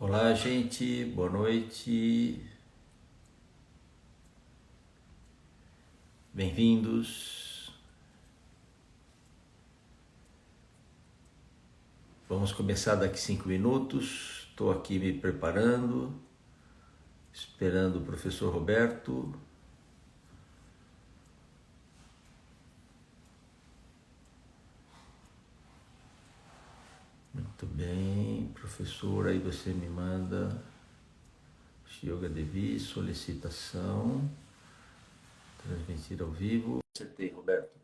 Olá, gente, boa noite, bem-vindos. Vamos começar daqui 5 minutos. Estou aqui me preparando, esperando o professor Roberto. Muito bem, professor, aí você me manda Yoga Devi, solicitação, transmitir ao vivo. Acertei, Roberto.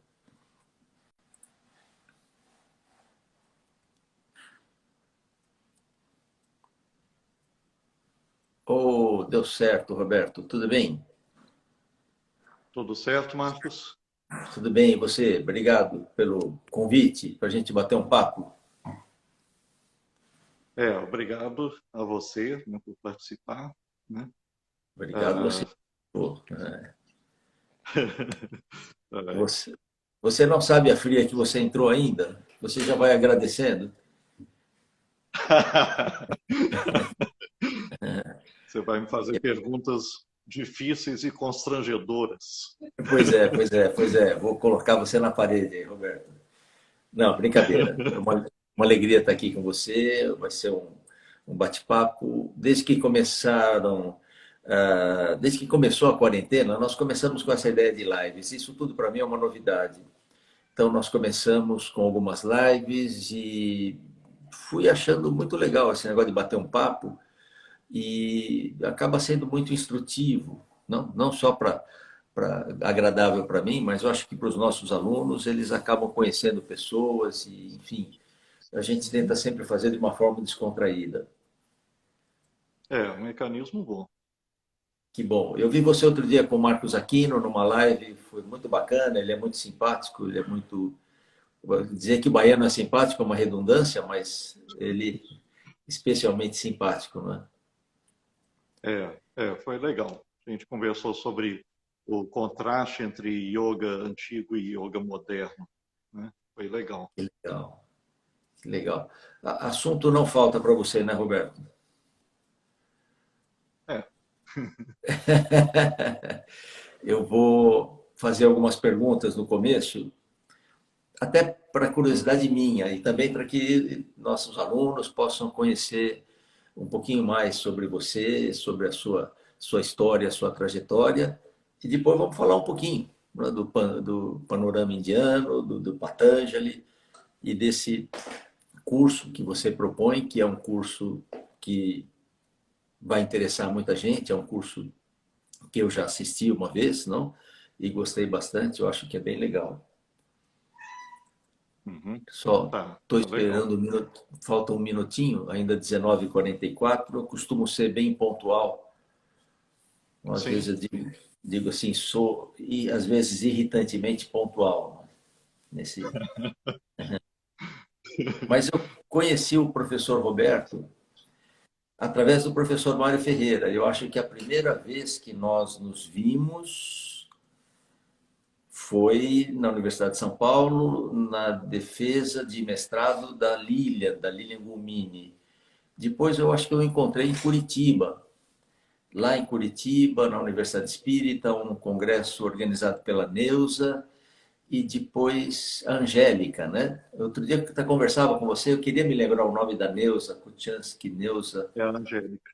Oh, deu certo, Roberto. Tudo bem? Tudo certo, Marcos? Tudo bem, e você? Obrigado pelo convite para a gente bater um papo. Obrigado a você, né, por participar, né? Obrigado você. Ah, Pô, é. você não sabe a fria que você entrou ainda? Você já vai agradecendo? Você vai me fazer perguntas difíceis e constrangedoras. Pois é, pois é, pois é. Vou colocar você na parede aí, Roberto. Não, brincadeira. É uma alegria estar aqui com você. Vai ser um bate-papo. Desde que começou a quarentena, nós começamos com essa ideia de lives. Isso tudo para mim é uma novidade. Então, nós começamos com algumas lives e fui achando muito legal esse negócio de bater um papo e acaba sendo muito instrutivo, não só agradável para mim, mas eu acho que para os nossos alunos eles acabam conhecendo pessoas e, enfim, a gente tenta sempre fazer de uma forma descontraída. É, um mecanismo bom. Que bom. Eu vi você outro dia com o Marcos Aquino numa live, foi muito bacana, ele é muito simpático, ele é muito. Dizer que o baiano é simpático é uma redundância, mas ele é especialmente simpático, não é? Foi legal. A gente conversou sobre o contraste entre yoga antigo e yoga moderno, né? Foi legal. Que legal, que legal. Assunto não falta para você, né, Roberto? É, Eu vou fazer algumas perguntas no começo, até para curiosidade minha e também para que nossos alunos possam conhecer um pouquinho mais sobre você, sobre a sua história, a sua trajetória. E depois vamos falar um pouquinho, né, do panorama indiano, do Patanjali e desse curso que você propõe, que é um curso que vai interessar muita gente, é um curso que eu já assisti uma vez, não? E gostei bastante, eu acho que é bem legal. uhum. Só estou Tá legal. esperando um minuto, falta um minutinho, ainda 19h44. Eu costumo ser bem pontual. Às vezes Sim. eu digo assim, sou, e às vezes irritantemente pontual. Nesse... Mas eu conheci o professor Roberto através do professor Mário Ferreira. Eu acho que a primeira vez que nós nos vimos foi na Universidade de São Paulo, na defesa de mestrado da Lilian Gumini. Depois eu acho que eu encontrei em Curitiba, lá em Curitiba, na Universidade Espírita, um congresso organizado pela Neuza e depois a Angélica, né? Outro dia que eu conversava com você, eu queria me lembrar o nome da Neuza, Kuchansky, Neuza, É a Angélica.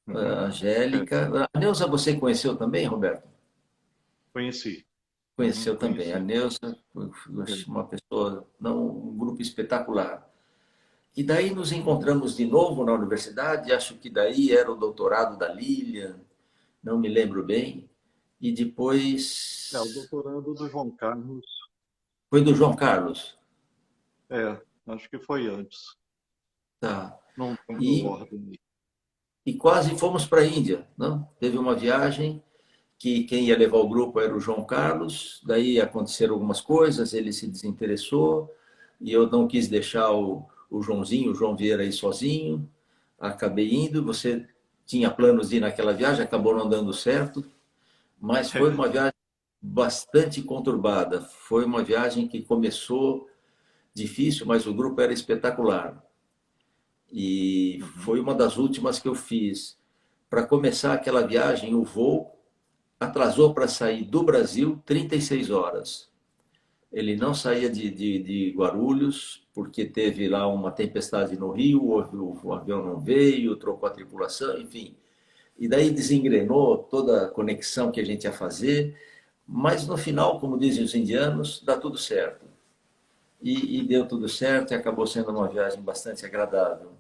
Uhum. É, Angélica. A Neuza você conheceu também, Roberto? conheci. Uhum, Conheceu também. A conheci. Neuza, É. uma pessoa, não, um grupo espetacular. E daí nos encontramos de novo na universidade, acho que daí era o doutorado da Lilian, não me lembro bem. E É, o depois doutorado do João Carlos. foi do João Carlos. É, acho que foi antes. Tá. Não lembro a E, ordem. e quase fomos para a Índia, não? Teve uma viagem que quem ia levar o grupo era o João Carlos, daí aconteceram algumas coisas, ele se desinteressou e eu não quis deixar o Joãozinho, o João Vieira aí sozinho, acabei indo, você tinha planos de ir naquela viagem, acabou não dando certo, mas foi uma viagem bastante conturbada, foi uma viagem que começou difícil, mas o grupo era espetacular. E Uhum. foi uma das últimas que eu fiz. Para começar aquela viagem, o voo atrasou para sair do Brasil 36 horas. Ele não saía de Guarulhos, porque teve lá uma tempestade no Rio, o avião não veio, trocou a tripulação, enfim. E daí desengrenou toda a conexão que a gente ia fazer, mas no final, como dizem os indianos, dá tudo certo. E deu tudo certo e acabou sendo uma viagem bastante agradável.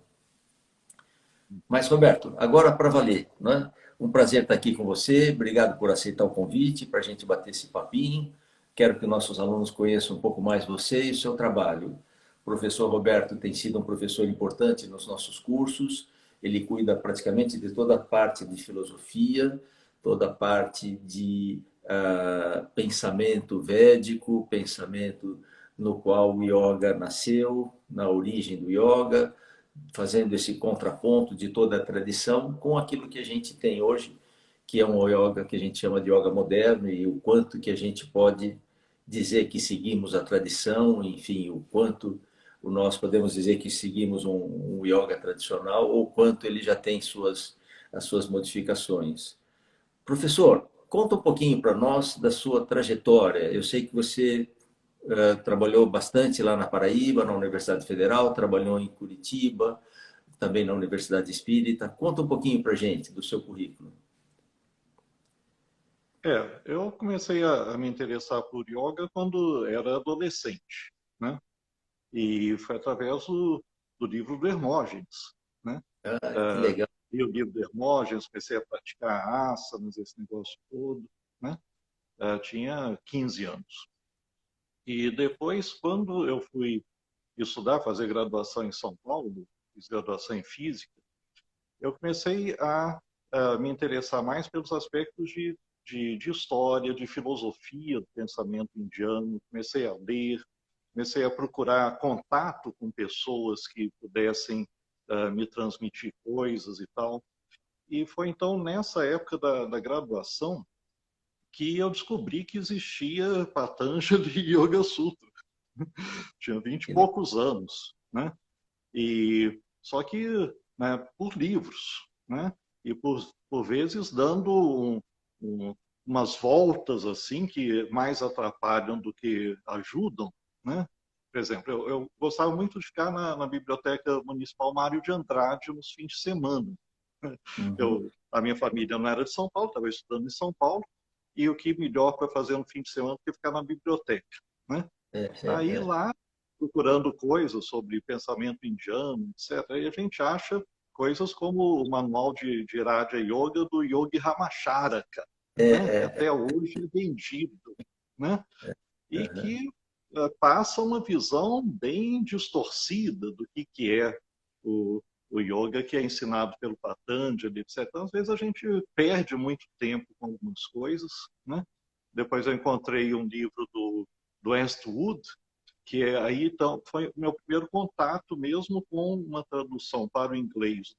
Mas, Roberto, agora para valer, né? Um prazer estar aqui com você. Obrigado por aceitar o convite para a gente bater esse papinho. Quero que nossos alunos conheçam um pouco mais você e o seu trabalho. O professor Roberto tem sido um professor importante nos nossos cursos. Ele cuida praticamente de toda a parte de filosofia, toda a parte de pensamento védico, pensamento no qual o yoga nasceu, na origem do yoga, fazendo esse contraponto de toda a tradição com aquilo que a gente tem hoje, que é um yoga que a gente chama de yoga moderno, e o quanto que a gente pode dizer que seguimos a tradição, enfim, o quanto nós podemos dizer que seguimos um yoga tradicional ou quanto ele já tem as suas modificações. Professor, conta um pouquinho para nós da sua trajetória. Eu sei que você trabalhou bastante lá na Paraíba, na Universidade Federal, trabalhou em Curitiba, também na Universidade Espírita. Conta um pouquinho para a gente do seu currículo. Eu comecei a me interessar por yoga quando era adolescente, né? E foi através do livro do Hermógenes, né? Ah, que Uh, legal. li o livro do Hermógenes, comecei a praticar asanas, esse negócio todo, né? Tinha 15 anos. E depois, quando eu fui estudar, fazer graduação em São Paulo, fiz graduação em Física, eu comecei a me interessar mais pelos aspectos de história, de filosofia do pensamento indiano. Comecei a ler, comecei a procurar contato com pessoas que pudessem me transmitir coisas e tal. E foi então nessa época da graduação que eu descobri que existia Patanjali Yoga Sutra. Tinha 20 e poucos anos, né? E só que, né, por livros, né? E por vezes dando umas voltas assim que mais atrapalham do que ajudam, né? Por exemplo, eu gostava muito de ficar na Biblioteca Municipal Mário de Andrade nos fins de semana. Uhum. A minha família não era de São Paulo, estava estudando em São Paulo, e o que melhor para fazer no fim de semana do que ficar na biblioteca, né? É, Aí é, lá, procurando coisas sobre pensamento indiano, etc., e a gente acha coisas como o manual de Raja Yoga do Yogi Ramacharaka, né? Que é, até hoje é vendido, né? E uhum. que passa uma visão bem distorcida do que é o, o yoga que é ensinado pelo Patanjali, etc. Então, às vezes a gente perde muito tempo com algumas coisas, né? Depois eu encontrei um livro do Westwood, que aí então foi o meu primeiro contato mesmo com uma tradução para o inglês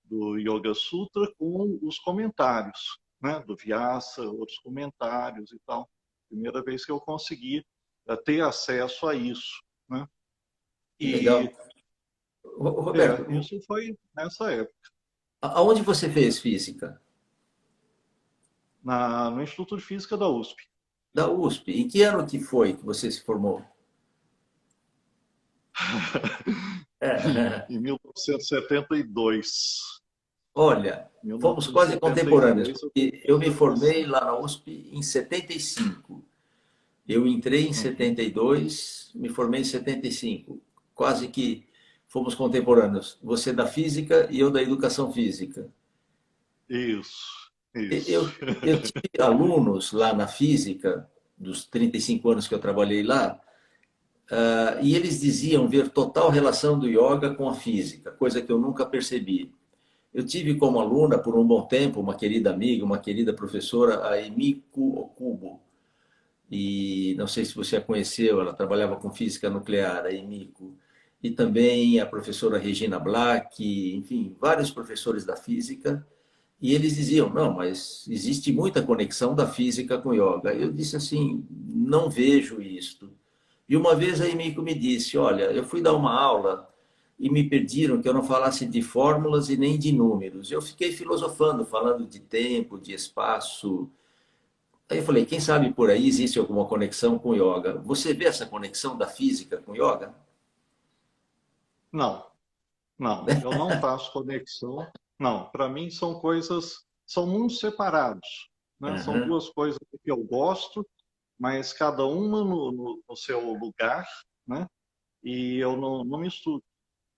do Yoga Sutra com os comentários, né, do Vyasa, outros comentários e tal. Primeira vez que eu consegui ter acesso a isso, né? Que legal. E Roberto, isso foi nessa época, aonde você fez física? no Instituto de Física da USP. Da USP. Em que ano que foi que você se formou? É, Em 1972. olha, fomos quase contemporâneos, 1972 eu porque fiz eu me graduação. formei lá na USP em 75. Eu entrei em Uhum. 72, me formei em 75. Quase que fomos contemporâneos. Você da física e eu da educação física. Isso, isso. Eu, eu tive alunos lá na física, dos 35 anos que eu trabalhei lá, e eles diziam ver total relação do yoga com a física, coisa que eu nunca percebi. Eu tive como aluna, por um bom tempo, uma querida amiga, uma querida professora, a Emiko Okubo. E não sei se você a conheceu, ela trabalhava com física nuclear, a Emiko. E também a professora Regina Black, enfim, vários professores da física. E eles diziam, não, mas existe muita conexão da física com yoga. Eu disse assim, não vejo isto. E uma vez a Emiko me disse, olha, eu fui dar uma aula e me pediram que eu não falasse de fórmulas e nem de números. Eu fiquei filosofando, falando de tempo, de espaço. Aí eu falei, quem sabe por aí existe alguma conexão com yoga? Você vê essa conexão da física com yoga? Não, não, eu não faço conexão. Não, para mim são coisas, são mundos separados, né? São Aham, duas coisas que eu gosto, mas cada uma no seu lugar, né? E eu não misturo,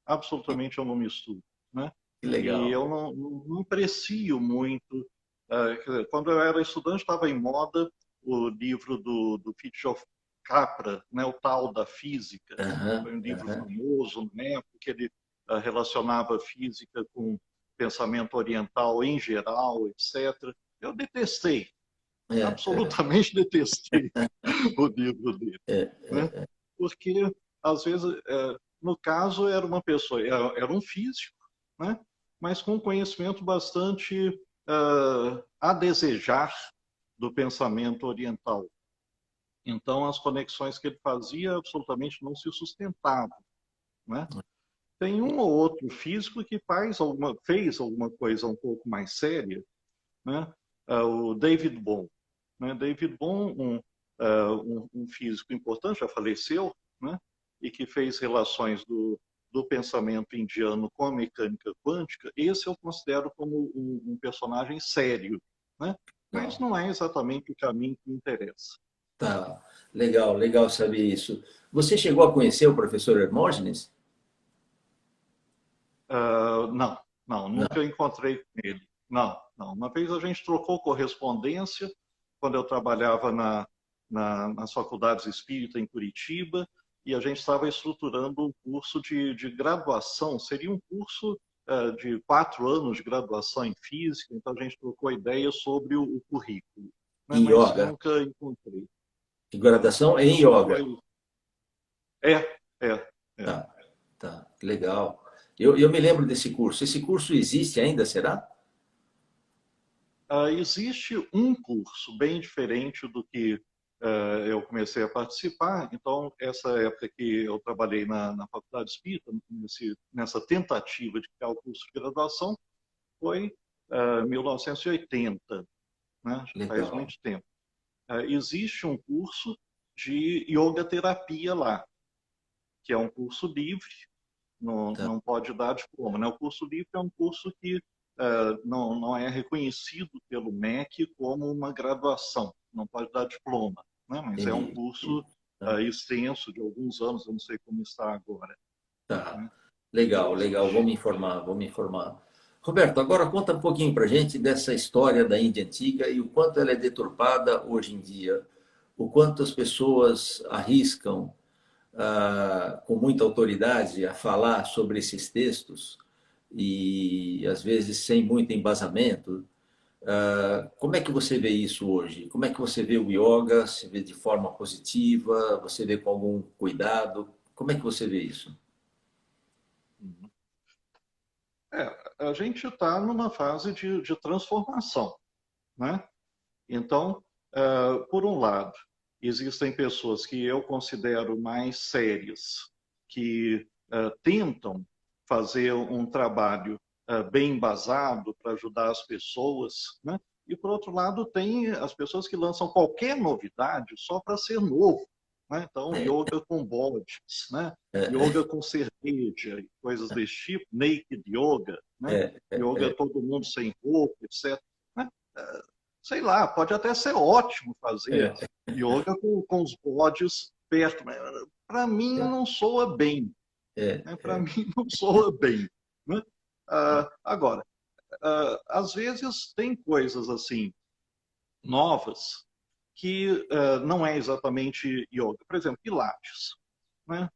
absolutamente eu não misturo, né? que E legal. eu não aprecio muito. Quer dizer, quando eu era estudante, estava em moda o livro do Fritjof Capra, né, o tal da física. Aham, Foi um livro aham. famoso, né, porque ele relacionava a física com pensamento oriental em geral, etc. Eu detestei, É, absolutamente detestei o livro dele, né? Porque às vezes, no caso, era uma pessoa, era um físico, né? Mas com um conhecimento bastante a desejar do pensamento oriental. Então, as conexões que ele fazia absolutamente não se sustentavam, né? Tem um ou outro físico que fez alguma coisa um pouco mais séria, né? O David Bohm, né? David Bohm, um físico importante, já faleceu, né? E que fez relações do pensamento indiano com a mecânica quântica. Esse eu considero como um personagem sério, né? Mas legal. não é exatamente o caminho que me interessa. Tá, legal, legal saber isso. Você chegou a conhecer o professor Hermógenes? Não, não, Não. nunca encontrei com ele. Não, não. Uma vez a gente trocou correspondência quando eu trabalhava nas faculdades espírita em Curitiba e a gente estava estruturando um curso de graduação. Seria um curso de 4 anos de graduação em física, então a gente trocou ideias sobre o currículo, né? Em Mas yoga. nunca encontrei. E graduação em Isso yoga. foi. É, é, é. Tá, tá, legal. Eu me lembro desse curso. Esse curso existe ainda, será? Existe um curso bem diferente do que eu comecei a participar. Então, essa época que eu trabalhei na Faculdade Espírita, nessa tentativa de criar o curso de graduação, foi 1980, né? Já faz Legal. muito tempo. Existe um curso de yoga terapia lá, que é um curso livre, Tá, não pode dar diploma, né? O curso livre é um curso que não é reconhecido pelo MEC como uma graduação, não pode dar diploma, né? Mas é um entendi. curso Tá, extenso de alguns anos, eu não sei como está agora, tá. né? Legal, legal. Vou Existe. me informar, vou me informar. Roberto, agora conta um pouquinho para gente dessa história da Índia Antiga e o quanto ela é deturpada hoje em dia. O quanto as pessoas arriscam com muita autoridade a falar sobre esses textos e às vezes sem muito embasamento. Como é que você vê isso hoje? Como é que você vê o yoga? Você vê de forma positiva? Você vê com algum cuidado? Como é que você vê isso? A gente está numa fase de transformação, né? Então, por um lado, existem pessoas que eu considero mais sérias, que tentam fazer um trabalho bem embasado para ajudar as pessoas, né? E, por outro lado, tem as pessoas que lançam qualquer novidade só para ser novo, né? Então, É, yoga com bodes, né? é, Yoga com cerveja, coisas desse tipo, naked yoga, né? Yoga todo mundo sem roupa, etc. Né? Sei lá, pode até ser ótimo fazer é, yoga com os bodes perto, mas para mim não soa bem, é, né? Para mim não soa bem, né? Agora, às vezes tem coisas assim novas que não é exatamente yoga. Por exemplo, Pilates, né?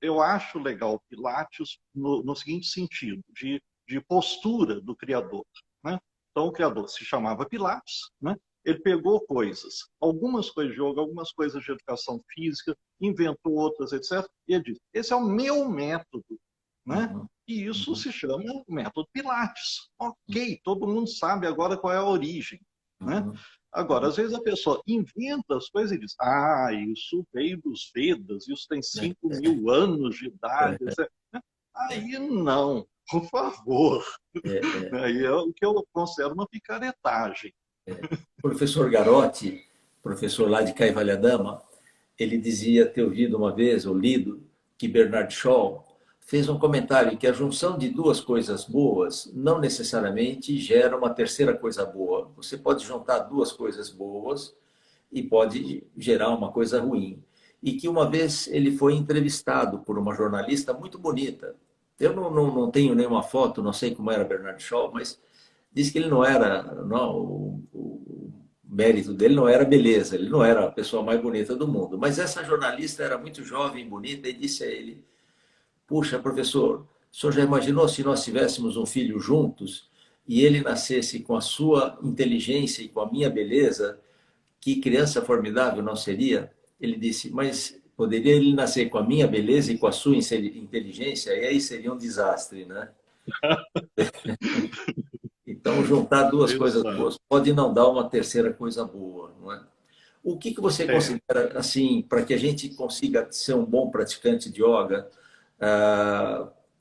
Eu acho legal Pilates no seguinte sentido, de postura do criador, né? Então, o criador se chamava Pilates, né? Ele pegou coisas, algumas coisas de yoga, algumas coisas de educação física, inventou outras, etc. E ele disse: esse é o meu método, né? uhum, E isso uhum, se chama método Pilates. Ok, todo mundo sabe agora qual é a origem, né? uhum, Agora, uhum, às vezes a pessoa inventa as coisas e diz: isso veio dos Vedas, isso tem 5.000 anos de idade, etc. Aí não, por favor. É, Aí é o que eu considero uma picaretagem. o professor Garotti, professor lá de Caivalhadama, ele dizia ter ouvido uma vez, ou lido, que Bernard Shaw fez um comentário que a junção de duas coisas boas não necessariamente gera uma terceira coisa boa. Você pode juntar duas coisas boas e pode gerar uma coisa ruim. E que uma vez ele foi entrevistado por uma jornalista muito bonita. Eu não tenho nenhuma foto, não sei como era Bernard Shaw, mas diz que ele não era, não, o mérito dele não era beleza, ele não era a pessoa mais bonita do mundo. Mas essa jornalista era muito jovem, bonita, e disse a ele: Puxa, professor, o senhor já imaginou se nós tivéssemos um filho juntos e ele nascesse com a sua inteligência e com a minha beleza? Que criança formidável não seria? Ele disse: Mas poderia ele nascer com a minha beleza e com a sua inteligência? E aí seria um desastre, né? Então, juntar duas coisas Exato. boas pode não dar uma terceira coisa boa, não é? O que você É, considera, assim, para que a gente consiga ser um bom praticante de yoga,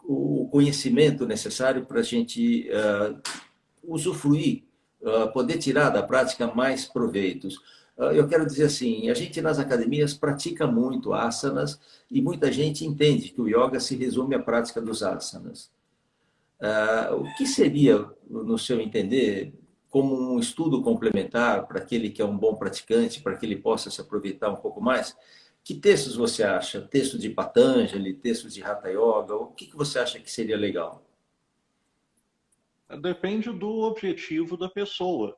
o conhecimento necessário para a gente usufruir, poder tirar da prática mais proveitos? Eu quero dizer assim, a gente nas academias pratica muito asanas e muita gente entende que o yoga se resume à prática dos asanas. O que seria, no seu entender, como um estudo complementar para aquele que é um bom praticante, para que ele possa se aproveitar um pouco mais? Que textos você acha? Textos de Patanjali, textos de Hatha Yoga? O que você acha que seria legal? depende do objetivo da pessoa.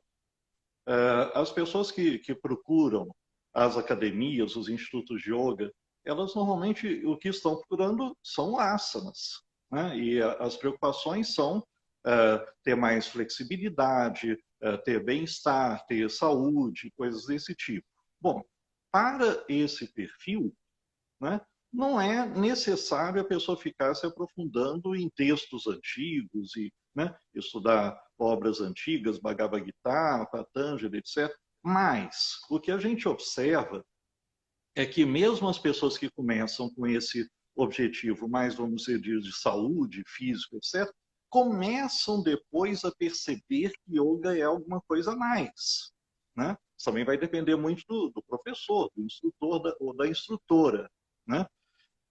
As pessoas que procuram as academias, os institutos de yoga, elas normalmente o que estão procurando são asanas, né? E as preocupações são ter mais flexibilidade, ter bem-estar, ter saúde, coisas desse tipo. Bom, para esse perfil, né, não é necessário a pessoa ficar se aprofundando em textos antigos e, né, estudar obras antigas, Bhagavad Gita, Patanjali, etc. Mas o que a gente observa é que mesmo as pessoas que começam com esse objetivo mais, vamos dizer, de saúde, físico, etc., começam depois a perceber que yoga é alguma coisa a mais. Né? Isso também vai depender muito do professor, do instrutor ou da instrutora. Né?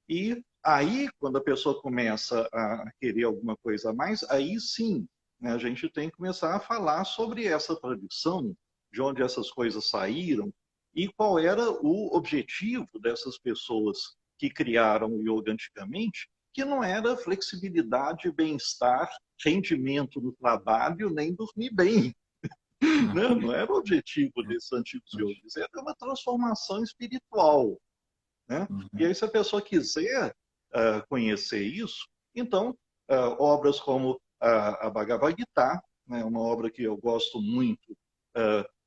E aí, quando a pessoa começa a querer alguma coisa a mais, aí sim, né, a gente tem que começar a falar sobre essa tradição, de onde essas coisas saíram e qual era o objetivo dessas pessoas que criaram o yoga antigamente, que não era flexibilidade, bem-estar, rendimento no trabalho, nem dormir bem. Né? Não era o objetivo desses antigos yogis, era uma transformação espiritual. Né? E aí, se a pessoa quiser conhecer isso, então, obras como a Bhagavad Gita, né, uma obra que eu gosto muito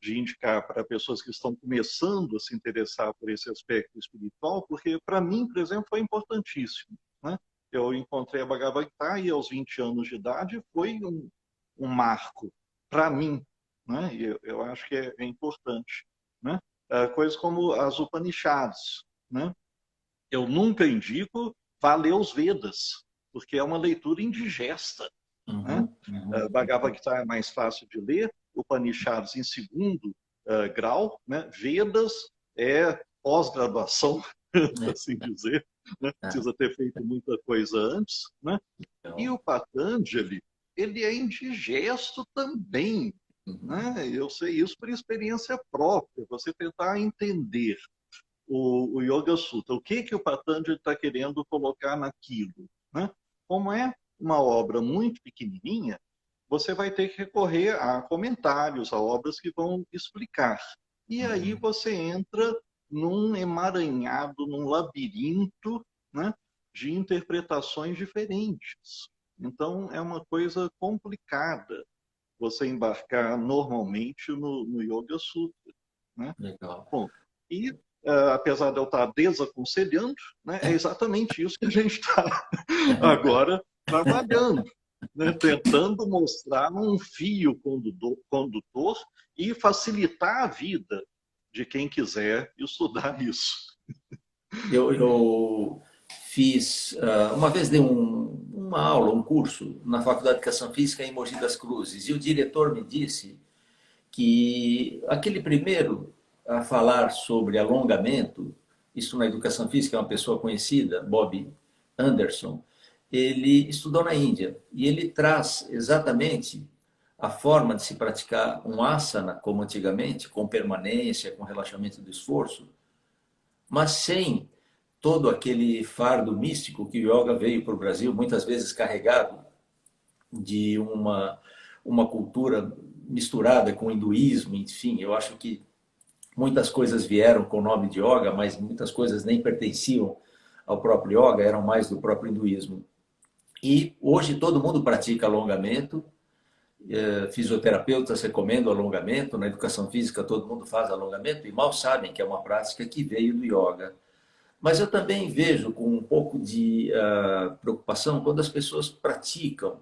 de indicar para pessoas que estão começando a se interessar por esse aspecto espiritual, porque, para mim, por exemplo, foi importantíssimo. Né? Eu encontrei a Bhagavad Gita e, aos 20 anos de idade, foi um marco para mim. Né? E eu acho que é importante. Né? Coisas como as Upanishads, né? Eu nunca indico vá ler os Vedas, porque é uma leitura indigesta. Né? Uhum, uhum. Bhagavad Gita é mais fácil de ler, Upanishads em segundo grau, né? Vedas é pós-graduação, assim dizer, né? É, Precisa ter feito muita coisa antes. Né? E então, o Patanjali, ele é indigesto também. uhum. Né? Eu sei isso por experiência própria, você tentar entender o Yoga Sutra. O que o Patanjali está querendo colocar naquilo? Né? Como é uma obra muito pequenininha, você vai ter que recorrer a comentários, a obras que vão explicar. E aí Uhum. você entra num emaranhado, num labirinto, né, de interpretações diferentes. Então, é uma coisa complicada você embarcar normalmente no Yoga Sutra. Né? Legal. Bom, e apesar de eu estar desaconselhando, né, é exatamente isso que a gente está agora trabalhando, né, tentando mostrar um fio condutor e facilitar a vida de quem quiser estudar isso. Eu fiz, uma vez dei uma aula, um curso na Faculdade de Educação Física em Mogi das Cruzes, e o diretor me disse que aquele primeiro a falar sobre alongamento, isso na educação física é uma pessoa conhecida, Bob Anderson, ele estudou na Índia e ele traz exatamente a forma de se praticar um asana como antigamente, com permanência, com relaxamento do esforço, mas sem todo aquele fardo místico que o yoga veio para o Brasil, muitas vezes carregado de uma cultura misturada com o hinduísmo, enfim, eu acho que muitas coisas vieram com o nome de yoga, mas muitas coisas nem pertenciam ao próprio yoga, eram mais do próprio hinduísmo. E hoje todo mundo pratica alongamento, fisioterapeutas recomendam alongamento, na educação física todo mundo faz alongamento e mal sabem que é uma prática que veio do yoga. Mas eu também vejo com um pouco de preocupação quando as pessoas praticam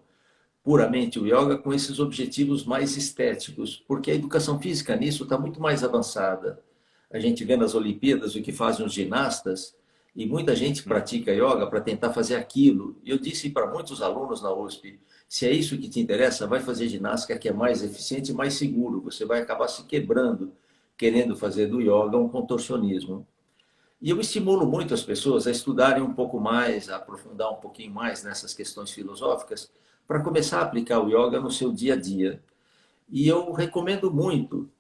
puramente o yoga com esses objetivos mais estéticos, porque a educação física nisso está muito mais avançada. A gente vê nas Olimpíadas o que fazem os ginastas, e muita gente pratica yoga para tentar fazer aquilo. Eu disse para muitos alunos na USP, se é isso que te interessa, vai fazer ginástica que é mais eficiente e mais seguro. Você vai acabar se quebrando querendo fazer do yoga um contorcionismo. E eu estimulo muito as pessoas a estudarem um pouco mais, a aprofundar um pouquinho mais nessas questões filosóficas, para começar a aplicar o yoga no seu dia a dia. E eu recomendo muito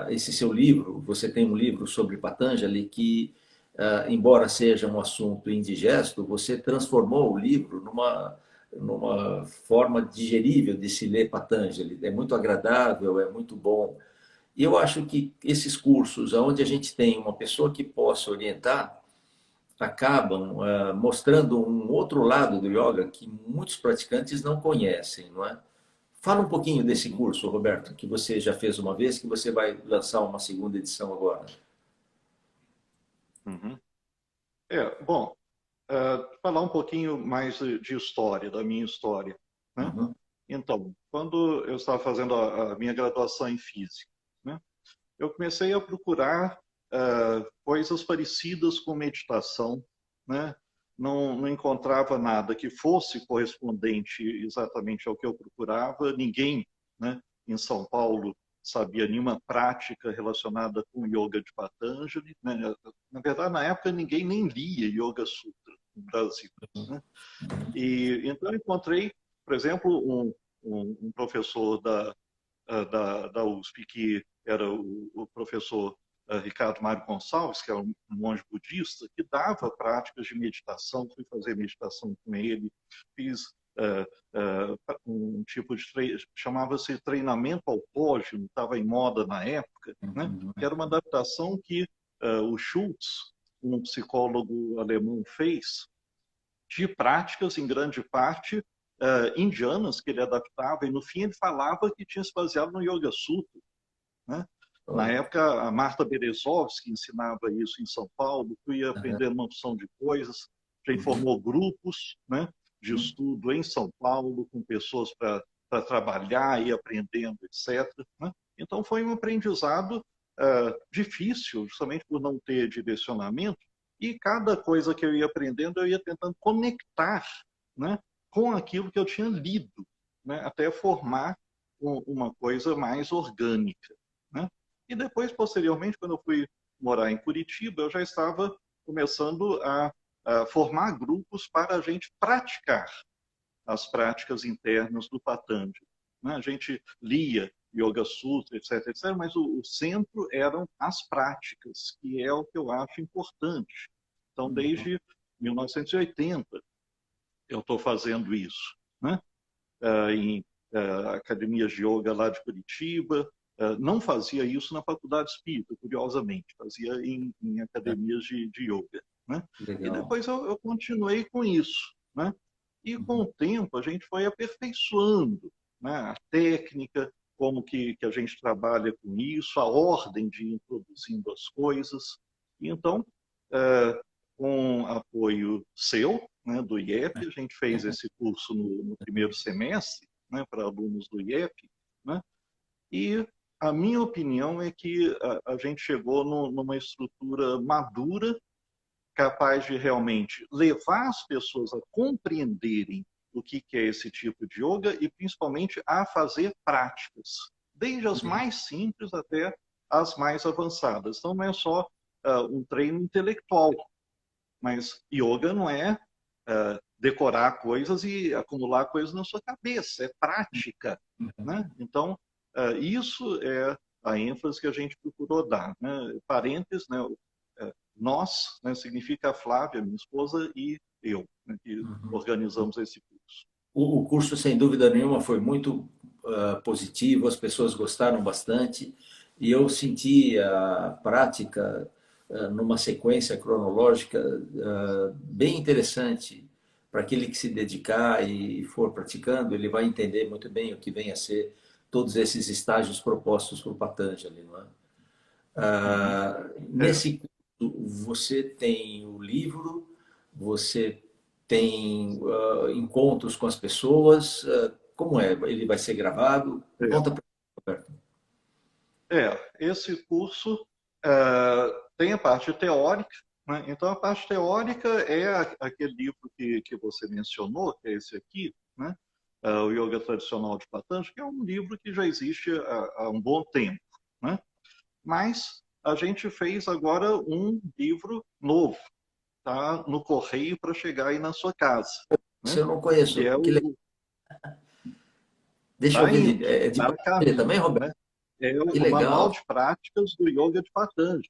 esse seu livro. Você tem um livro sobre Patanjali que, embora seja um assunto indigesto, você transformou o livro numa forma digerível de se ler Patanjali. É muito agradável, é muito bom. E eu acho que esses cursos, onde a gente tem uma pessoa que possa orientar, acabam mostrando um outro lado do yoga que muitos praticantes não conhecem, não é? Fala um pouquinho desse curso, Roberto, que você já fez uma vez, que você vai lançar uma segunda edição agora. Uhum. Bom, falar um pouquinho mais de história, da minha história, né? Uhum, Então, quando eu estava fazendo a minha graduação em física, né, eu comecei a procurar coisas parecidas com meditação, né? Não encontrava nada que fosse correspondente exatamente ao que eu procurava. Ninguém, né, em São Paulo sabia nenhuma prática relacionada com yoga de Patanjali, né? Na verdade, na época, ninguém nem lia Yoga Sutra no Brasil, né? E então eu encontrei, por exemplo, um professor da USP, que era o professor Ricardo Mário Gonçalves, que é um monge budista, que dava práticas de meditação. Fui fazer meditação com ele, fiz um tipo de chamava-se treinamento autógeno, estava em moda na época, né? Que era uma adaptação que o Schultz, um psicólogo alemão, fez de práticas, em grande parte, indianas, que ele adaptava, e no fim ele falava que tinha se baseado no Yoga Sutra, né? Na época, a Marta Berezovsky ensinava isso em São Paulo, fui aprendendo uma opção de coisas, já formou grupos, né, de estudo em São Paulo, com pessoas para trabalhar e aprendendo, etc., né? Então foi um aprendizado difícil, justamente por não ter direcionamento, e cada coisa que eu ia aprendendo, eu ia tentando conectar, né, com aquilo que eu tinha lido, né, até formar uma coisa mais orgânica, né? E depois, posteriormente, quando eu fui morar em Curitiba, eu já estava começando a formar grupos para a gente praticar as práticas internas do Patanjali, né? A gente lia Yoga Sutra, etc., etc., mas o centro eram as práticas, que é o que eu acho importante. Então, desde 1980, eu estou fazendo isso, né? Em academias de yoga lá de Curitiba. Não fazia isso na faculdade espírita, curiosamente, fazia em academias de yoga, né? E legal. depois eu continuei com isso, né? E com o tempo a gente foi aperfeiçoando, né, a técnica, como que a gente trabalha com isso, a ordem de ir introduzindo as coisas. E então, com apoio seu, né, do IEP, a gente fez esse curso no primeiro semestre, né, para alunos do IEP, né? E a minha opinião é que a gente chegou numa estrutura madura, capaz de realmente levar as pessoas a compreenderem o que é esse tipo de yoga e principalmente a fazer práticas, desde as mais simples até as mais avançadas. Então não é só um treino intelectual, mas yoga não é decorar coisas e acumular coisas na sua cabeça, é prática, né? Então isso é a ênfase que a gente procurou dar, né? Parênteses, né? Nós, né, significa a Flávia, minha esposa, e eu, né, que organizamos esse curso. O curso, sem dúvida nenhuma, foi muito positivo, as pessoas gostaram bastante e eu senti a prática numa sequência cronológica bem interessante para aquele que se dedicar e for praticando, ele vai entender muito bem o que vem a ser todos esses estágios propostos por Patanjali, não é? É, Nesse curso, você tem o livro, você tem encontros com as pessoas, como é? Ele vai ser gravado? é, Conta para Roberto. esse curso tem a parte teórica, né? Então a parte teórica é aquele livro que você mencionou, que é esse aqui, né? O Yoga Tradicional de Patanjali, que é um livro que já existe há um bom tempo, né? Mas a gente fez agora um livro novo, tá no correio para chegar aí na sua casa, Se né? eu não Que conheço, é o deixa eu Tá ver, indo, é de tá a Patanjali também, caminho, Roberto? né? É Que o Manual legal, de Práticas do Yoga de Patanjali,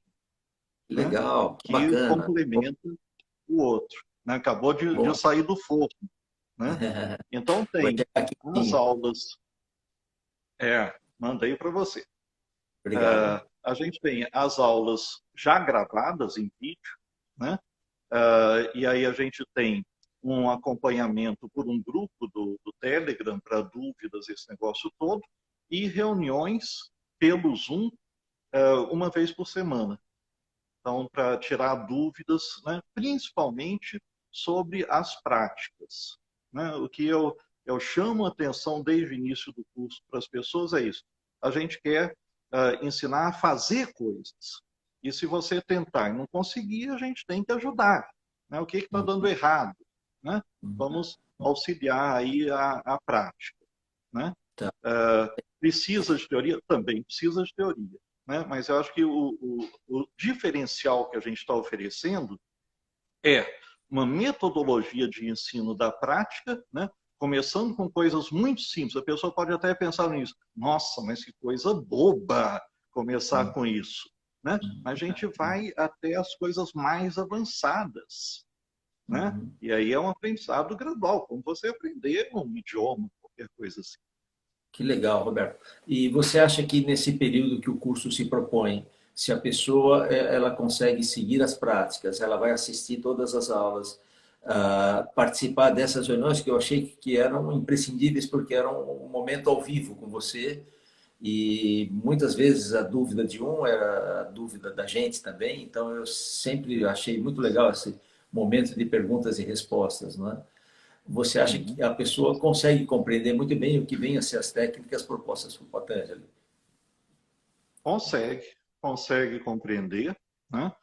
que né? legal, que Que bacana. complementa o outro, né? Acabou de Bom, sair do forno, né? Então vai tem chegar as aqui. aulas, mandei para você. Obrigado. A gente tem as aulas já gravadas em vídeo, né? E aí a gente tem um acompanhamento por um grupo do Telegram para dúvidas, esse negócio todo, e reuniões pelo Zoom uma vez por semana. Então, para tirar dúvidas, né, principalmente sobre as práticas. Né? O que eu chamo a atenção desde o início do curso para as pessoas é isso. A gente quer ensinar a fazer coisas. E se você tentar e não conseguir, a gente tem que ajudar. Né? O que está dando errado? Né? Vamos auxiliar aí a prática. Né? Tá. Precisa de teoria? Também precisa de teoria. Né? Mas eu acho que o diferencial que a gente está oferecendo é uma metodologia de ensino da prática, né? Começando com coisas muito simples. A pessoa pode até pensar nisso. Nossa, mas que coisa boba começar com isso. Né? Mas a gente vai até as coisas mais avançadas. Né? E aí é um aprendizado gradual, como você aprender um idioma, qualquer coisa assim. Que legal, Roberto. E você acha que nesse período que o curso se propõe, se a pessoa ela consegue seguir as práticas, ela vai assistir todas as aulas, participar dessas reuniões que eu achei que eram imprescindíveis porque eram um momento ao vivo com você e muitas vezes a dúvida de um era a dúvida da gente também, então eu sempre achei muito legal esse momento de perguntas e respostas, não é? Você acha Uhum. que a pessoa consegue compreender muito bem o que vem a ser as técnicas propostas por Patanjali? Consegue compreender, né?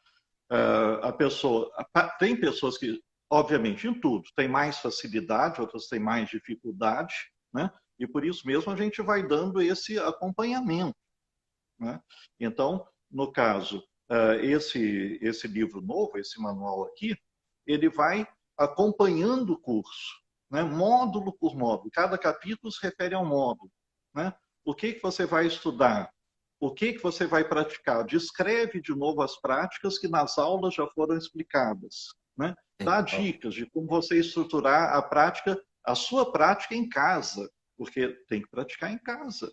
A pessoa tem pessoas que, obviamente, em tudo tem mais facilidade, outras têm mais dificuldade, né? E por isso mesmo a gente vai dando esse acompanhamento, né? Então, no caso, esse livro novo, esse manual aqui, ele vai acompanhando o curso, né? Módulo por módulo. Cada capítulo se refere a um módulo, né? O que você vai estudar? O que você vai praticar? Descreve de novo as práticas que nas aulas já foram explicadas, né? Dá dicas de como você estruturar a prática, a sua prática em casa, porque tem que praticar em casa,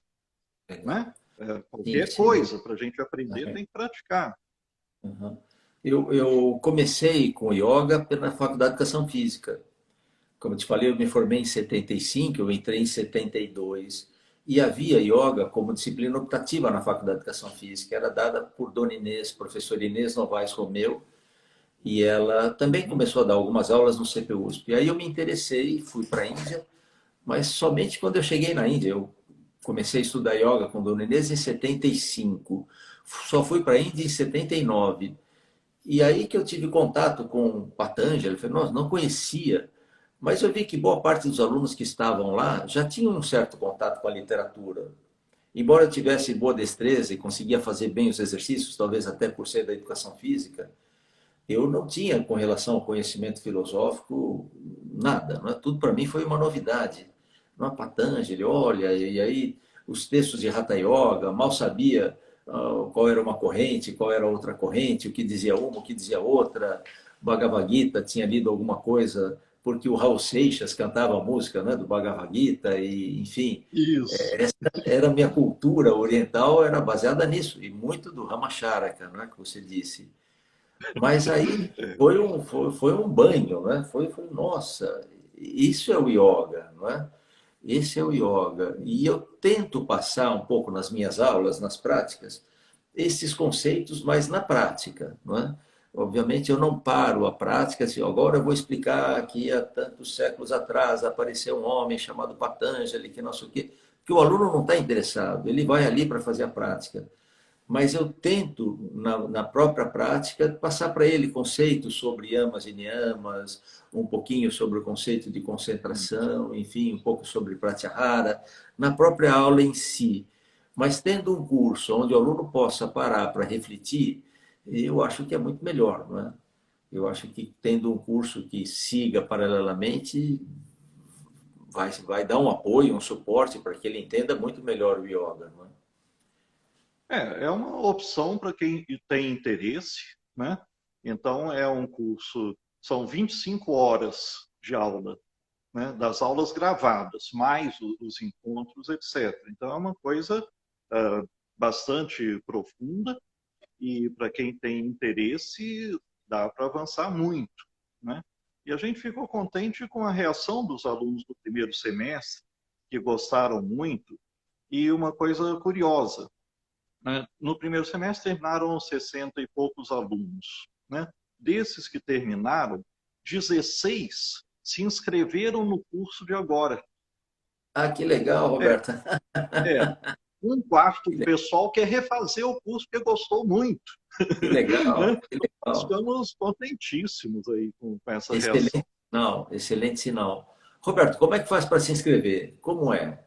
Legal. né? Sim, Qualquer sem dúvida. coisa para a gente aprender tem que praticar. Uhum. Eu comecei com yoga na Faculdade de Educação Física. Como eu te falei, eu me formei em 75, eu entrei em 72. E havia yoga como disciplina optativa na Faculdade de Educação Física. Era dada por Dona Inês, professora Inês Novaes Romeu, e ela também Uhum. começou a dar algumas aulas no CPUSP. E aí eu me interessei, fui para a Índia, mas somente quando eu cheguei na Índia. Eu comecei a estudar yoga com Dona Inês em 75. Só fui para a Índia em 79. E aí que eu tive contato com o Patanjali, eu falei, nossa, não conhecia, mas eu vi que boa parte dos alunos que estavam lá já tinham um certo contato com a literatura. Embora eu tivesse boa destreza e conseguia fazer bem os exercícios, talvez até por ser da educação física, eu não tinha, com relação ao conhecimento filosófico, nada. Não é? Tudo para mim foi uma novidade. Não é Patanjali, olha, e aí os textos de Hatha Yoga, mal sabia qual era uma corrente, qual era outra corrente, o que dizia uma, o que dizia outra. Bhagavad Gita, tinha lido alguma coisa, porque o Raul Seixas cantava a música, né, do Bhagavad Gita, e, enfim, Isso. essa era a minha cultura oriental, era baseada nisso, e muito do Ramacharaka, não é, que você disse. Mas aí É, foi um banho, né? Nossa, isso é o yoga, não é? Esse é o yoga. E eu tento passar um pouco nas minhas aulas, nas práticas, esses conceitos, mas na prática, não é? Obviamente eu não paro a prática assim, agora eu vou explicar que há tantos séculos atrás apareceu um homem chamado Patanjali, que não sei o quê, porque o aluno não está interessado, ele vai ali para fazer a prática, mas eu tento, na própria prática, passar para ele conceitos sobre yamas e niyamas, um pouquinho sobre o conceito de concentração, enfim, um pouco sobre pratyahara, na própria aula em si. Mas tendo um curso onde o aluno possa parar para refletir, eu acho que é muito melhor, não é? Eu acho que tendo um curso que siga paralelamente, vai dar um apoio, um suporte para que ele entenda muito melhor o yoga, não é? é uma opção para quem tem interesse, né? Então, é um curso, são 25 horas de aula, né? Das aulas gravadas, mais os encontros, etc. Então, é uma coisa bastante profunda e para quem tem interesse, dá para avançar muito, né? E a gente ficou contente com a reação dos alunos do primeiro semestre, que gostaram muito. E uma coisa curiosa, né? No primeiro semestre terminaram 60 e poucos alunos, né? Desses que terminaram, 16 se inscreveram no curso de agora. Ah, que legal, É, Roberta. é. Um quarto do pessoal quer refazer o curso porque gostou muito, Que legal, né? que Nós legal. ficamos contentíssimos aí com essa reação. Excelente sinal, excelente sinal. Roberto, como é que faz para se inscrever? Como é?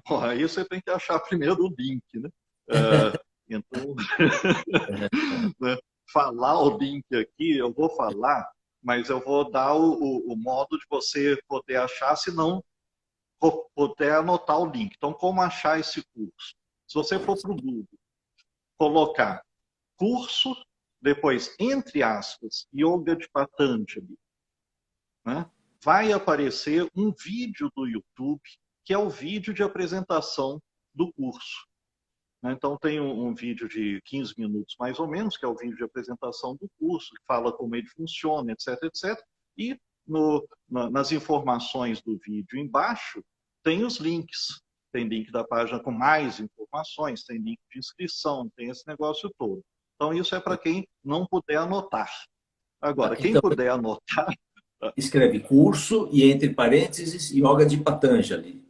Bom, aí você tem que achar primeiro o link, né? Então, né, falar o link aqui, eu vou falar, mas eu vou dar o modo de você poder achar, se não poder anotar o link. Então, como achar esse curso? Se você for para o Google, colocar curso, depois, entre aspas, Yoga de Patanjali, né? Vai aparecer um vídeo do YouTube, que é o vídeo de apresentação do curso. Então, tem um vídeo de 15 minutos, mais ou menos, que é o vídeo de apresentação do curso, que fala como ele funciona, etc, etc. E nas informações do vídeo embaixo, tem os links. Tem link da página com mais informações, tem link de inscrição, tem esse negócio todo. Então, isso é para quem não puder anotar. Agora, quem Então, puder anotar, escreve curso e, entre parênteses, yoga de Patanjali.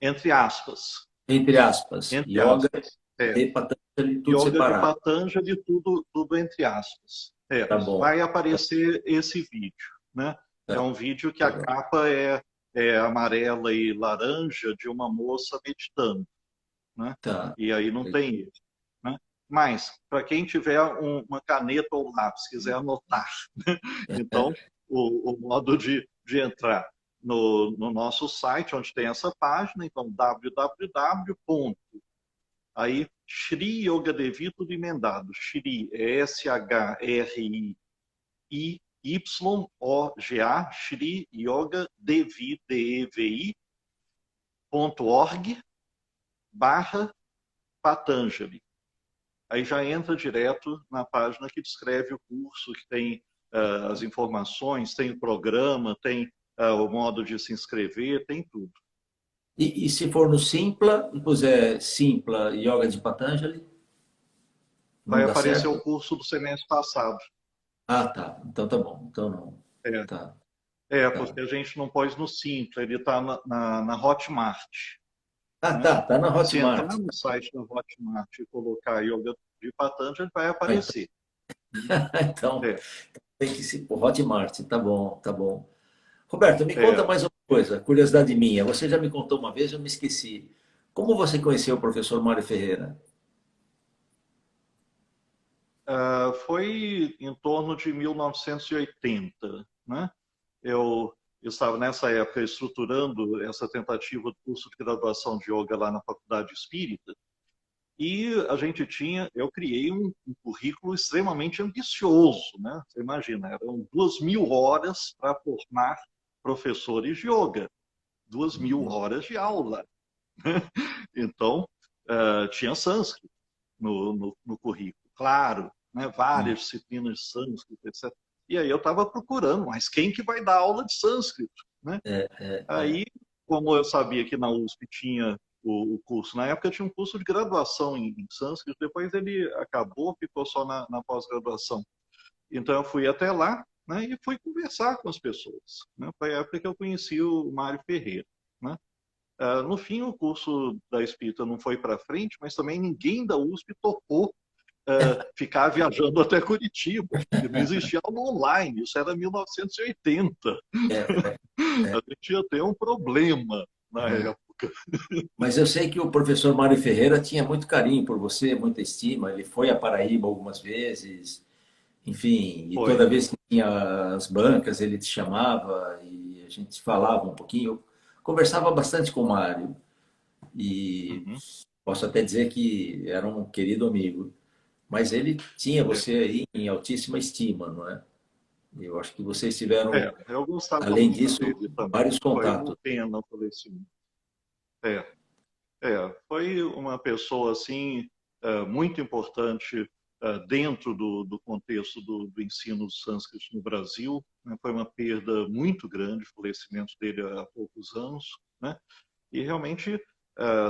entre aspas, Entre aspas, entre yoga aspas, é, de Patanjali, tudo Yoga de separado. Patanjali, tudo entre aspas. Tá bom. Vai aparecer esse vídeo, né? É Tá, um vídeo que a legal. capa é amarela e laranja de uma moça meditando, né? Tá. E aí não tem ele, né? Mas, para quem tiver uma caneta ou lápis, quiser anotar, então, o modo de entrar no nosso site, onde tem essa página, então, www. Aí, Shri Yoga Devi, tudo emendado. Shri é SHRIYOGA, Shri Yoga Devi, DEVI.org, barra Patanjali. Aí já entra direto na página que descreve o curso, que tem as informações, tem o programa, tem o modo de se inscrever, tem tudo. E se for no Simpla, e puser Simpla Yoga de Patanjali, não Vai dá aparecer o certo? curso do semestre passado. Ah, tá. Então tá bom. Então não. É, Tá, porque tá. a gente não pôs no Simpla, ele está na Hotmart. Ah, Né? tá. Tá na Se entrar Hotmart. no site da Hotmart e colocar Yoga de Patanjali vai Ah, então, aparecer. então É, tem que se. Hotmart, tá bom, tá bom. Roberto, me conta é, mais uma coisa, curiosidade minha. Você já me contou uma vez, eu me esqueci. Como você conheceu o professor Mário Ferreira? foi em torno de 1980, né? Eu estava nessa época estruturando essa tentativa do curso de graduação de yoga lá na Faculdade Espírita. E a gente tinha, eu criei um currículo extremamente ambicioso, né? Você imagina, eram 2.000 horas para formar professores de yoga, 2.000 horas de aula. Então, tinha sânscrito no currículo, claro, né? Várias disciplinas de sânscrito, etc. E aí eu estava procurando, mas quem que vai dar aula de sânscrito, né? Aí, como eu sabia que na USP tinha o curso, na época tinha um curso de graduação em sânscrito, depois ele acabou, ficou só na pós-graduação. Então eu fui até lá, né, e fui conversar com as pessoas. Né? Foi a época que eu conheci o Mário Ferreira. Né? No fim, o curso da Espírita não foi para frente, mas também ninguém da USP topou ficar viajando até Curitiba, porque não existia aula online, isso era 1980. É, A gente ia ter um problema na é. época. Mas eu sei que o professor Mário Ferreira tinha muito carinho por você, muita estima. Ele foi a Paraíba algumas vezes, enfim, e Foi. toda vez que tinha as bancas, ele te chamava e a gente falava um pouquinho. Eu conversava bastante com o Mário e Uhum. posso até dizer que era um querido amigo. Mas ele tinha É, você aí em altíssima estima, não é? Eu acho que vocês tiveram, eu gostava além muito disso, dele também. vários Foi uma contatos. pena o falecimento. É, foi uma pessoa assim muito importante dentro do contexto do ensino do sânscrito no Brasil. Né? Foi uma perda muito grande o falecimento dele há poucos anos. Né? E realmente,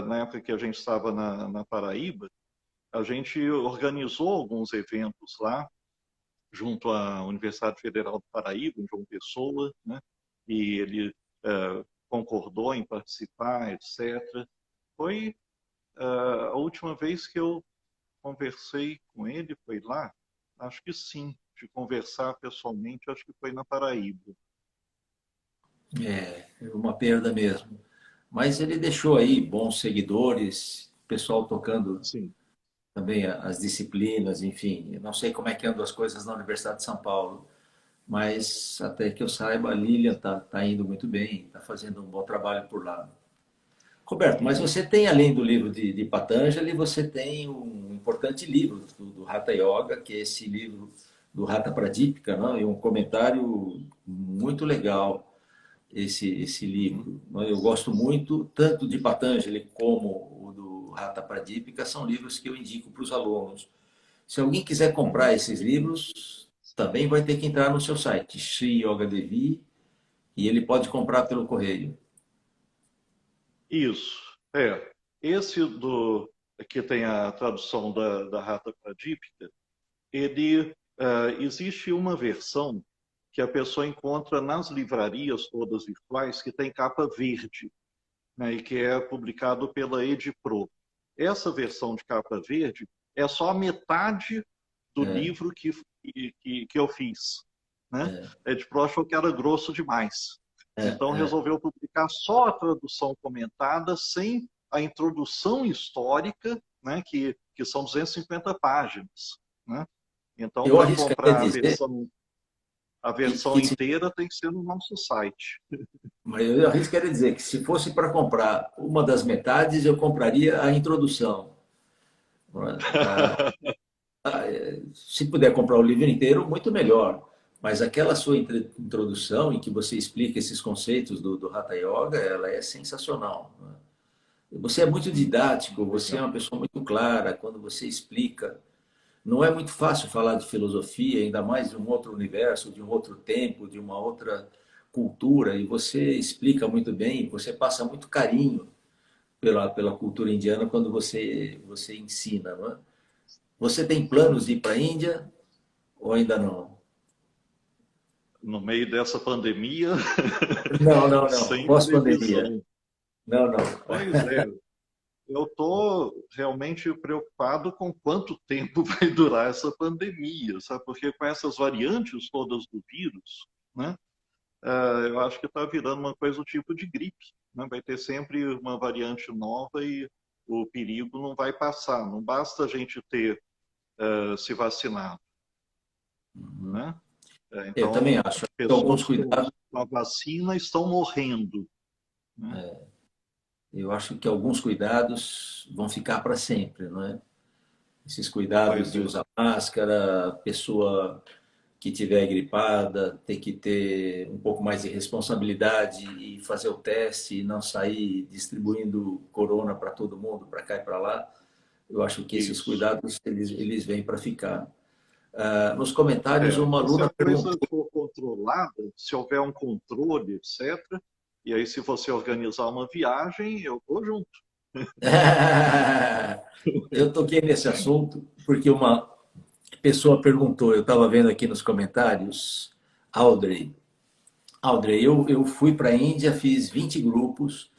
na época que a gente estava na Paraíba, a gente organizou alguns eventos lá, junto à Universidade Federal do Paraíba, em João Pessoa, né? E ele concordou em participar, etc. Foi a última vez que eu conversei com ele, foi lá? Acho que sim, de conversar pessoalmente, acho que foi na Paraíba. É, uma perda mesmo. Mas ele deixou aí bons seguidores, pessoal tocando Sim. também as disciplinas, enfim. Eu não sei como é que andam as coisas na Universidade de São Paulo, mas até que eu saiba, a Lilian tá indo muito bem, está fazendo um bom trabalho por lá. Roberto, mas Uhum. você tem, além do livro de Patanjali, você tem um importante livro do Hatha Yoga, que é esse livro do Hatha Pradipika, não? E um comentário muito legal, esse Uhum. livro. Eu gosto muito, tanto de Patanjali como o do Hatha Pradipika, são livros que eu indico para os alunos. Se alguém quiser Uhum. comprar esses livros, também vai ter que entrar no seu site, Sri Yoga Devi, e ele pode comprar pelo correio. Isso. Esse que tem a tradução da Rata Pradipika, ele existe uma versão que a pessoa encontra nas livrarias todas virtuais que tem capa verde, né, e que é publicado pela Edipro. Essa versão de capa verde é só a metade do É, livro que eu fiz. Né? é, A Edipro achou que era grosso demais. Então é. resolveu publicar só a tradução comentada, sem a introdução histórica, né, que são 250 páginas. Né? Então, Eu para arriscaria comprar dizer a versão que se, inteira, tem que ser no nosso site. mas eu arriscaria dizer que se fosse para comprar uma das metades, eu compraria a introdução. Se puder comprar o livro inteiro, muito melhor. Mas aquela sua introdução em que você explica esses conceitos do Hatha Yoga, ela é sensacional. Você é muito didático, você é Legal. uma pessoa muito clara quando você explica. Não é muito fácil falar de filosofia, ainda mais de um outro universo, de um outro tempo, de uma outra cultura, e você explica muito bem, você passa muito carinho pela cultura indiana quando você ensina, não é? Você tem planos de ir para a Índia ou ainda não? No meio dessa pandemia, Não, não, não. sem Pós-pandemia. previsão. Não, não. Pois é. eu estou realmente preocupado com quanto tempo vai durar essa pandemia, sabe? Porque com essas variantes todas do vírus, né? Eu acho que está virando uma coisa do tipo de gripe, né? Vai ter sempre uma variante nova e o perigo não vai passar. Não basta a gente ter se vacinado, Uhum. né? Eu também Então, acho que alguns pessoas cuidados, com a vacina estão morrendo, né? eu acho que alguns cuidados vão ficar para sempre, não é? Esses Vai cuidados de ser. usar máscara, a pessoa que tiver gripada tem que ter um pouco mais de responsabilidade e fazer o teste e não sair distribuindo corona para todo mundo, para cá e para lá. Eu acho que esses Isso. cuidados eles vêm para ficar. Nos comentários, uma E se aluna a coisa perguntou. for controlada, se houver um controle, etc., e aí se você organizar uma viagem, eu vou junto. Eu toquei nesse assunto porque uma pessoa perguntou, eu estava vendo aqui nos comentários, Audrey. Audrey, eu fui para a Índia, fiz 20 grupos,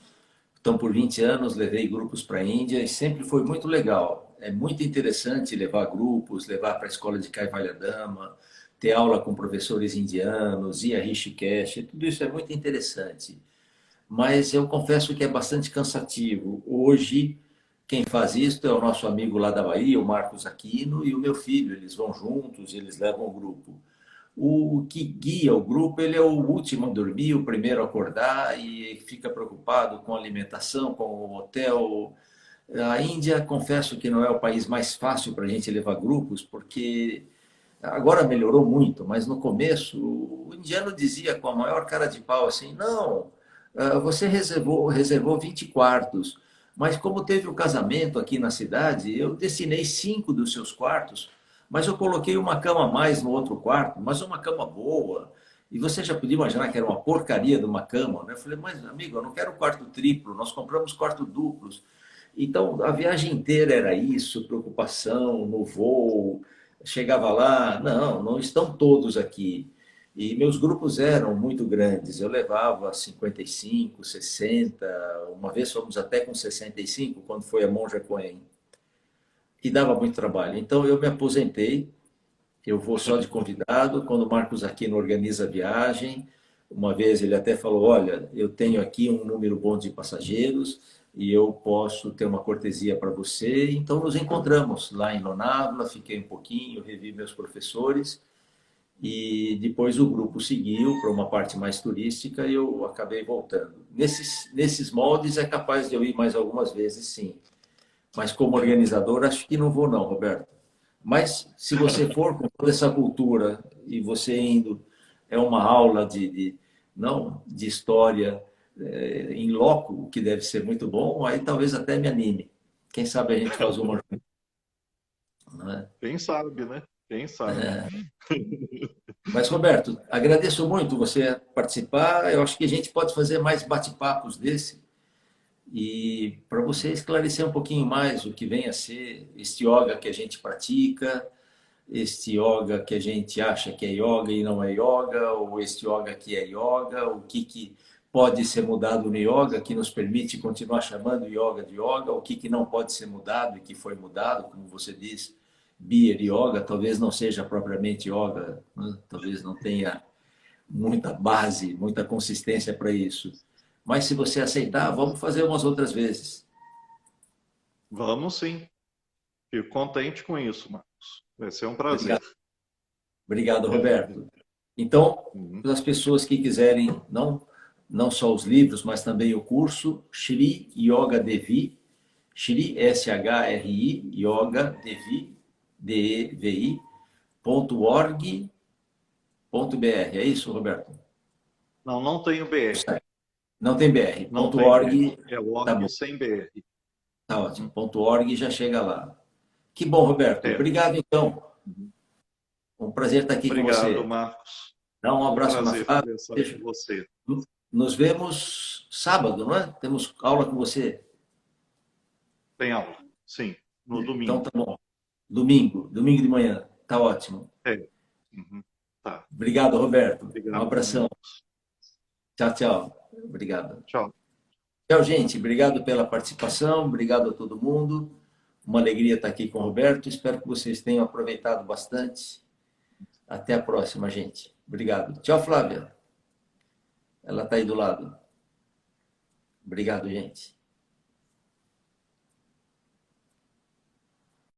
então por 20 anos levei grupos para a Índia e sempre foi muito legal. É muito interessante levar grupos, levar para a escola de Kaivalyadama, ter aula com professores indianos, ir a Rishikesh, tudo isso é muito interessante. Mas eu confesso que é bastante cansativo. Hoje, quem faz isso é o nosso amigo lá da Bahia, o Marcos Aquino, e o meu filho. Eles vão juntos, eles levam o grupo. O que guia o grupo, ele é o último a dormir, o primeiro a acordar e fica preocupado com a alimentação, com o hotel. A Índia, confesso que não é o país mais fácil para a gente levar grupos, porque agora melhorou muito, mas no começo o indiano dizia com a maior cara de pau assim: não, você reservou 20 quartos, mas como teve o casamento aqui na cidade, eu destinei 5 dos seus quartos, mas eu coloquei uma cama a mais no outro quarto, mas uma cama boa. E você já podia imaginar que era uma porcaria de uma cama, né? Eu falei, mas amigo, eu não quero quarto triplo, nós compramos quarto duplos. Então, a viagem inteira era isso, preocupação no voo. Chegava lá, não, não estão todos aqui. E meus grupos eram muito grandes, eu levava 55, 60, uma vez fomos até com 65, quando foi a Monja Coen, e dava muito trabalho. Então eu me aposentei, eu vou só de convidado, quando o Marcos Aquino organiza a viagem, uma vez ele até falou, olha, eu tenho aqui um número bom de passageiros e eu posso ter uma cortesia para você. Então nos encontramos lá em Lonavala, fiquei um pouquinho, revi meus professores e depois o grupo seguiu para uma parte mais turística e eu acabei voltando. Nesses moldes é capaz de eu ir mais algumas vezes, sim. Mas como organizador, acho que não vou não, Roberto. Mas se você for com toda essa cultura e você indo, é uma aula não, de história em loco, que deve ser muito bom, aí talvez até me anime. Quem sabe a gente faz uma... Não é? Quem sabe, né? Quem sabe. Mas, Roberto, agradeço muito você participar. Eu acho que a gente pode fazer mais bate-papos desse e para você esclarecer um pouquinho mais o que vem a ser este yoga que a gente pratica, este yoga que a gente acha que é yoga e não é yoga, ou este yoga que é yoga, o que pode ser mudado no yoga que nos permite continuar chamando yoga de yoga, o que não pode ser mudado e que foi mudado, como você diz, Beer Yoga, talvez não seja propriamente yoga, né? Talvez não tenha muita base, muita consistência para isso. Mas se você aceitar, vamos fazer umas outras vezes. Vamos sim. Fico contente com isso, Marcos. Vai ser um prazer. Obrigado, obrigado, Roberto. Então, Uhum. para as pessoas que quiserem, não só os livros, mas também o curso, Shri Yoga Devi, Shri, S-H-R-I, Yoga Devi, D-E-V-I, .org.br. É isso, Roberto? Não, não tenho BR. Não tem BR. Não tem BR. .org, É tá org bom, sem BR. tá ótimo. Uhum. .org já chega lá. Que bom, Roberto. É. Obrigado, então. Uhum. Um prazer estar aqui com Obrigado, você. Marcos. Dá um Um abraço na prazer Flávia. conversar com você. Nos vemos sábado, não é? Temos aula com você. Tem aula? Sim, no Então domingo. tá bom. Domingo de manhã. Tá ótimo. É. Uhum. Tá. Obrigado, Roberto. Um Obrigado, abração. Marcos. Tchau, tchau. Obrigado. Tchau. Tchau, gente. Obrigado pela participação, obrigado a todo mundo. Uma alegria estar aqui com o Roberto. Espero que vocês tenham aproveitado bastante. Até a próxima, gente. Obrigado. Tchau, Flávia. Ela está aí do lado. Obrigado, gente.